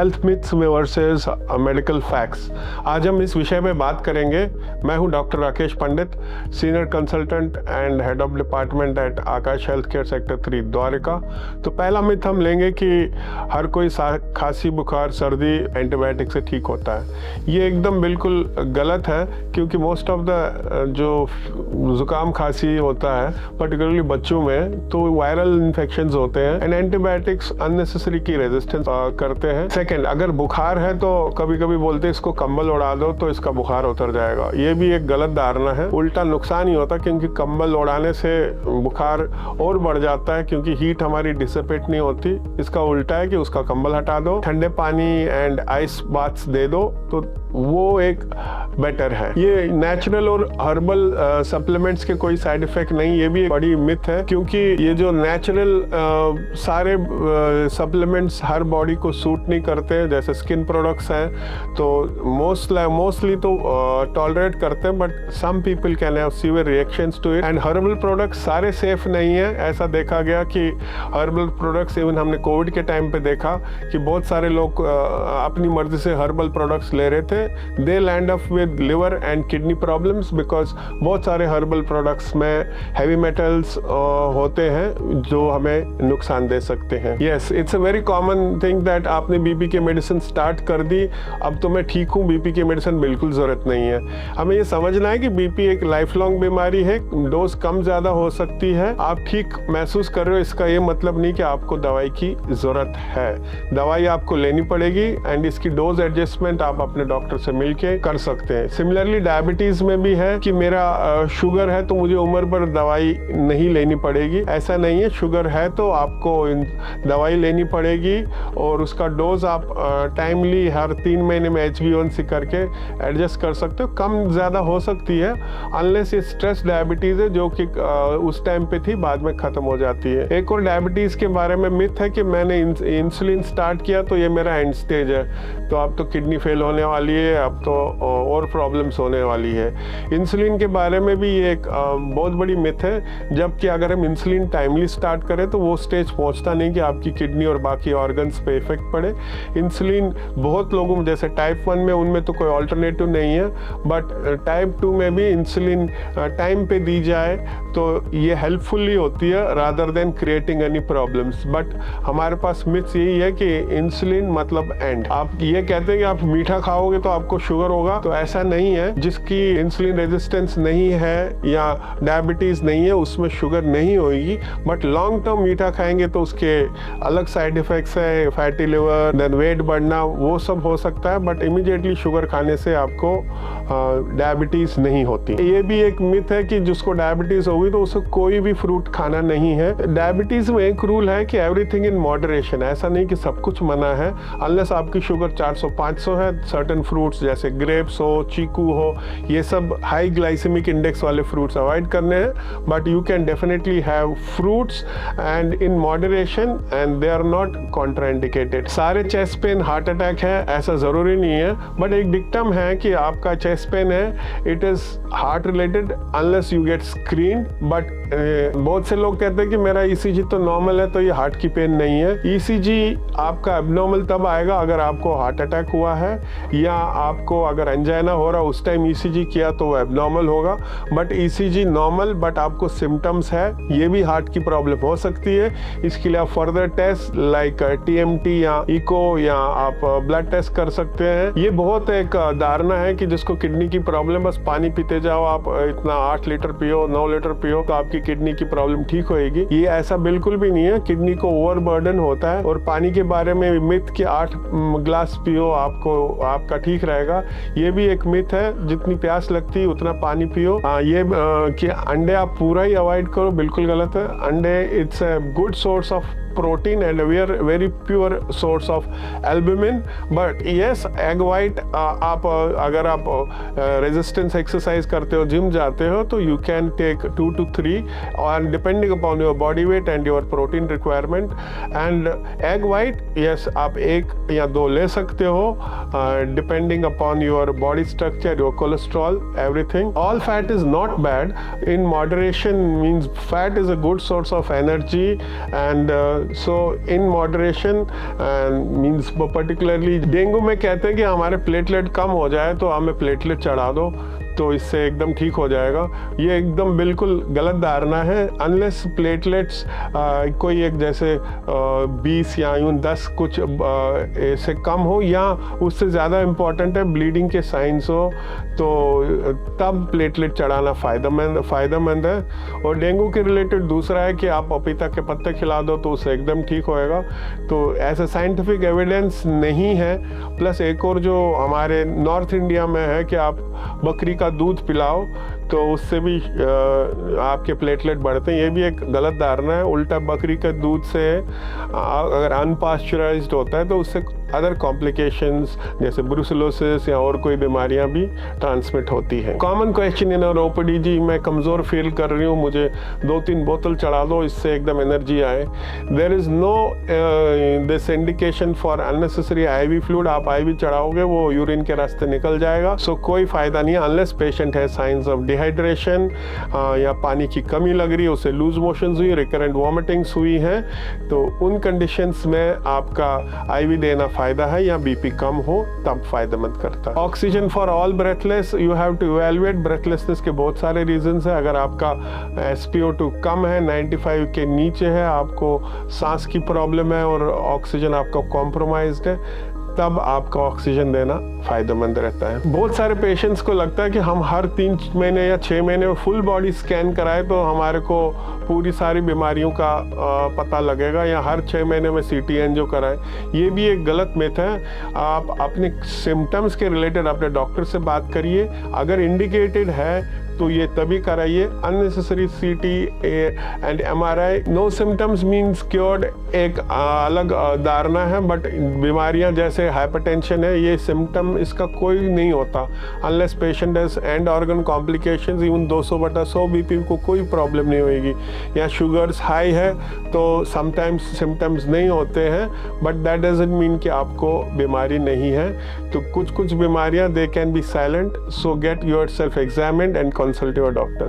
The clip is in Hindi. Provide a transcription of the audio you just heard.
Health myths versus medical facts. आज हम इस विषय में बात करेंगे। मैं हूं doctor Rakesh Pandit, senior consultant and head of department at Akash health care sector 3 Dwarka. तो पहला मिथ हम लेंगे कि हर कोई खांसी बुखार सर्दी एंटीबायोटिक से ठीक होता है। ये एकदम बिल्कुल गलत है, क्योंकि मोस्ट ऑफ द जो जुकाम खांसी होता है पर्टिकुलरली बच्चों में, तो वायरल इन्फेक्शंस होते हैं एंड एंटीबायोटिक्स अननेसेसरी की रेजिस्टेंस करते हैं। सेकंड, अगर बुखार है तो कभी कभी बोलते हैं इसको कंबल उड़ा दो तो इसका बुखार उतर जाएगा। ये भी एक गलत धारणा है। उल्टा नुकसान ही होता, क्योंकि कंबल उड़ाने से बुखार और बढ़ जाता है, क्योंकि हीट हमारी डिसिपेट नहीं होती। इसका उल्टा है कि उसका कंबल हटा दो, ठंडे पानी एंड आइस बाथ्स दे दो, तो वो एक बेटर है। ये नेचुरल और हर्बल सप्लीमेंट्स के कोई साइड इफेक्ट नहीं, ये भी एक बड़ी मिथ है, क्योंकि ये जो नेचुरल सारे सप्लीमेंट्स हर बॉडी को सूट नहीं करते हैं। जैसे स्किन प्रोडक्ट्स हैं तो मोस्टली तो टॉलरेट करते हैं, but some people can have severe reactions to it. And herbal products सारे सेफ नहीं है। ऐसा देखा गया कि हर्बल प्रोडक्ट्स, इवन हमने कोविड के टाइम पे देखा कि बहुत सारे लोग अपनी मर्जी से हर्बल प्रोडक्ट्स ले रहे थे। They land up with liver and kidney problems, because बहुत सारे हर्बल प्रोडक्ट्स में हैवी मेटल्स होते हैं जो हमें नुकसान दे सकते हैं। Yes, it's a very common thing that आपने बीपी के मेडिसिन स्टार्ट कर दी, अब तो मैं ठीक हूँ, बीपी की मेडिसिन बिल्कुल ज़रूरत नहीं है। हमें ये समझना है कि बीपी एक लाइफ लॉन्ग बीमारी है, डोज कम ज़्यादा हो सकती है। आप ठीक महसूस कर रहे हो, इसका ये मतलब नहीं कि आपको दवाई की ज़रूरत है। दवाई आपको लेनी पड़ेगी एंड इसकी डोज एडजस्टमेंट आप अपने डॉक्टर से मिलके कर सकते हैं। सिमिलरली डायबिटीज में भी है कि मेरा शुगर है तो मुझे उम्र भर दवाई नहीं लेनी पड़ेगी। ऐसा नहीं है, शुगर है तो आपको दवाई लेनी पड़ेगी और उसका डोज आप टाइमली हर 3 महीने में HbA1c करके एडजस्ट कर सकते हो। कम ज़्यादा हो सकती है, अनलेस ये स्ट्रेस डायबिटीज़ है जो कि उस टाइम पे थी, बाद में ख़त्म हो जाती है। एक और डायबिटीज़ के बारे में मिथ है कि मैंने इंसुलिन स्टार्ट किया तो ये मेरा एंड स्टेज है, तो अब तो किडनी फेल होने वाली है, अब तो और प्रॉब्लम्स होने वाली है। इंसुलिन के बारे में भी ये एक बहुत बड़ी मिथ है, जबकि अगर हम इंसुलिन टाइमली स्टार्ट करें तो वो स्टेज पहुंचता नहीं कि आपकी किडनी और बाकी ऑर्गन्स पे इफेक्ट पड़े। इंसुलिन बहुत लोगों में, जैसे टाइप 1 में, उनमें तो कोई ऑल्टरनेटिव नहीं है, बट टाइप 2 में भी इंसुलिन टाइम पे दी जाए तो ये हेल्पफुल होती है rather than creating any problems. But हमारे पास मिथ्स यही है कि इंसुलिन मतलब एंड। आप ये कहते हैं कि आप मीठा खाओगे तो आपको शुगर होगा, तो ऐसा नहीं है। जिसकी इंसुलिन रेजिस्टेंस नहीं है या डायबिटीज नहीं है उसमें शुगर नहीं होगी, बट लॉन्ग टर्म मीठा खाएंगे तो उसके अलग साइड इफेक्ट्स है, फैटी लिवर, देन वेट बढ़ना, वो सब हो सकता है। बट इमीडिएटली शुगर खाने से आपको डायबिटीज नहीं होती। ये भी एक मिथ है कि जिसको डायबिटीज होगी तो उसे कोई भी फ्रूट खाना नहीं है। डायबिटीज में एक रूल है कि एवरीथिंग इन मॉडरेशन। ऐसा नहीं कि सब कुछ मना है, अनलेस आपकी शुगर 400-500 है। सर्टेन फ्रूट्स जैसे ग्रेप्स हो, चीकू हो, ये सब हाई ग्लाइसेमिक इंडेक्स वाले फ्रूट्स अवॉइड करने हैं, but you can definitely have fruits and in moderation and they are not contraindicated. सारे चेस्ट पेन हार्ट अटैक है ऐसा ज़रूरी नहीं है, बट एक डिक्टम है कि आपका चेस्ट पेन है, it is heart related unless you get screen. But बहुत से लोग कहते हैं कि मेरा ECG तो नॉर्मल है तो ये हार्ट की पेन नहीं है। ECG आपका एब्नॉर्मल तब आएगा अगर आपको हार्ट अटैक हुआ है या आपको अगर एंजाइना हो रहा उस टाइम ECG किया तो वो एब्नॉर्मल होगा। बट ECG नॉर्मल, बट आपको सिम्टम्स है, ये भी हार्ट की प्रॉब्लम हो सकती है। इसके लिए आप फर्दर टेस्ट लाइक TMT या इको या आप ब्लड टेस्ट कर सकते हैं। ये बहुत एक धारणा है कि जिसको किडनी की प्रॉब्लम, बस पानी पीते जाओ, आप इतना 8 लीटर पियो, 9 लीटर पियो तो आपकी किडनी की प्रॉब्लम ठीक होएगी। ये ऐसा बिल्कुल भी नहीं है। किडनी को ओवरबर्डन होता है। और पानी के बारे में मिथ कि 8 ग्लास पियो आपका ठीक रहेगा, ये भी एक मिथ है। जितनी प्यास लगती है उतना पानी पियो। ये कि अंडे आप पूरा ही अवॉइड करो, बिल्कुल गलत है। अंडे it's a good source of protein and very pure source of albumin, but yes, egg white आप अगर आप resistance exercise करते हो, जिम जाते हो, तो you can take 2 to 3 and depending upon your body weight and your protein requirement, and egg white yes आप 1 या 2 ले सकते हो depending upon your body structure, your cholesterol, everything. All fat is not bad. In moderation means fat is a good source of energy and so in moderation means particularly dengue में कहते हैं कि हमारे प्लेटलेट कम हो जाए तो हमें प्लेटलेट चढ़ा दो तो इससे एकदम ठीक हो जाएगा। ये एकदम बिल्कुल गलत धारणा है। अनलेस प्लेटलेट्स कोई एक जैसे 20 या यूँ 10 कुछ से कम हो या उससे ज़्यादा इम्पॉर्टेंट है ब्लीडिंग के साइंस हो तो तब प्लेटलेट चढ़ाना फ़ायदेमंद है। और डेंगू के रिलेटेड दूसरा है कि आप पपीता के पत्ते खिला दो तो उससे एकदम ठीक होएगा। तो ऐसा साइंटिफिक एविडेंस नहीं है। प्लस एक और जो हमारे नॉर्थ इंडिया में है कि आप बकरी का दूध पिलाओ तो उससे भी आपके प्लेटलेट बढ़ते हैं। ये भी एक गलत धारणा है। उल्टा बकरी के दूध से अगर अनपास्चराइज्ड होता है तो उससे अदर कॉम्प्लिकेशंस जैसे ब्रुसेलोसिस या और कोई बीमारियां भी ट्रांसमिट होती हैं। कॉमन क्वेश्चन इन और ओपीडी, जी मैं कमज़ोर फील कर रही हूँ, मुझे 2-3 बोतल चढ़ा दो इससे एकदम एनर्जी आए। There is no this indication for unnecessary IV fluid. आप IV चढ़ाओगे वो यूरिन के रास्ते निकल जाएगा। सो कोई फ़ायदा नहीं है अनलेस पेशेंट है साइंस ऑफ डिहाइड्रेशन या पानी की कमी लग रही है, उसे लूज मोशंस हुई, रिकरेंट वॉमिटिंग्स हुई हैं, तो उन कंडीशंस में आपका IV देना फ़ायदा है या BP कम हो तब फ़ायदेमंद करता है। Oxygen for all breathless, you have to evaluate. Breathlessness के बहुत सारे रीजंस हैं। अगर आपका SpO2 कम है, 95 के नीचे है, आपको सांस की प्रॉब्लम है और ऑक्सीजन आपका कॉम्प्रोमाइज्ड है, तब आपका ऑक्सीजन देना फ़ायदेमंद रहता है। बहुत सारे पेशेंट्स को लगता है कि हम हर 3 महीने या 6 महीने में फुल बॉडी स्कैन कराएं तो हमारे को पूरी सारी बीमारियों का पता लगेगा, या हर 6 महीने में CT एंजियो कराएं। ये भी एक गलत मिथ है। आप अपने सिम्टम्स के रिलेटेड अपने डॉक्टर से बात करिए। अगर इंडिकेटेड है तो ये तभी कराइए। Unnecessary CT and MRI, no symptoms means cured, एक अलग धारणा है। बट बीमारियां जैसे हाइपरटेंशन है, ये सिम्टम इसका कोई नहीं होता unless patient has and organ complications. Even 200/100 BP को कोई प्रॉब्लम नहीं होएगी। या शुगर्स हाई है तो समटाइम्स सिम्टम्स नहीं होते हैं, बट दैट डजंट मीन कि आपको बीमारी नहीं है। तो कुछ बीमारियां they can be silent. So get your self examined and consult your doctor.